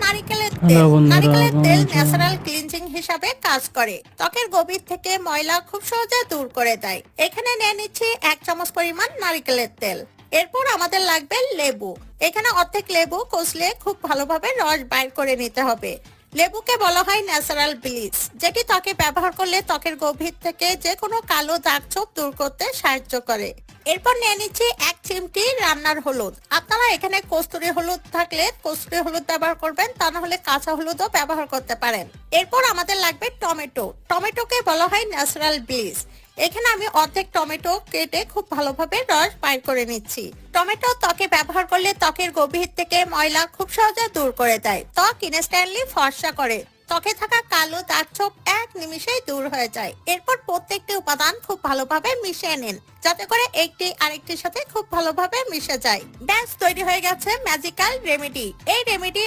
নারিকেলের হ্যালো তেল। বন্ধুরা, নারিকেলের কেমন তেল আছো? ন্যাচারাল ক্লিনজিং হিসাবে কাজ করে, ত্বকের গভীর থেকে ময়লা খুব সহজে দূর করে দেয়। এখানে নিয়ে নিচ্ছি 1 চামচ পরিমাণ নারিকেলের তেল। এরপর আমাদের লাগবে লেবু। এখানে অর্ধেক লেবু কষলে খুব ভালোভাবে রস বাইর করে নিতে হবে। লেবুকে বলা হয় ন্যাচারাল ব্লিচ, যেটি ত্বকে ব্যবহার করলে ত্বকের গভীর থেকে যে কোনো কালো দাগ ছোপ দূর করতে সাহায্য করে। এরপর নিয়ে নিচ্ছি 1 চিমটি রান্নার হলুদ। আপনারা এখানে কস্তুরি হলুদ থাকলে কস্তুরি হলুদ ব্যবহার করবেন, তা না হলে কাঁচা হলুদও ব্যবহার করতে পারেন। এরপর আমাদের লাগবে টমেটো। টমেটোকে বলা হয় ন্যাচারাল ব্লিচ। এখানে আমি অর্ধেক টমেটো কেটে খুব ভালোভাবে রস বাইর করে নিচ্ছি। টমেটো ত্বকে ব্যবহার করলে ত্বকের গভীর থেকে ময়লা খুব সহজে দূর করে দেয়, ত্বক ইনস্ট্যান্টলি ফর্সা করে, ত্বকে থাকা কালো দাগ ছোপ 1 নিমিষেই দূর হয়ে যায়। এরপর প্রত্যেকটি উপাদান খুব ভালোভাবে মিশিয়ে নিন, যাতে করে একটি আরেকটির সাথে খুব ভালোভাবে মিশে যায়। ব্যাস তৈরি হয়ে গেছে ম্যাজিক্যাল রেমেডি। এই রেমেডি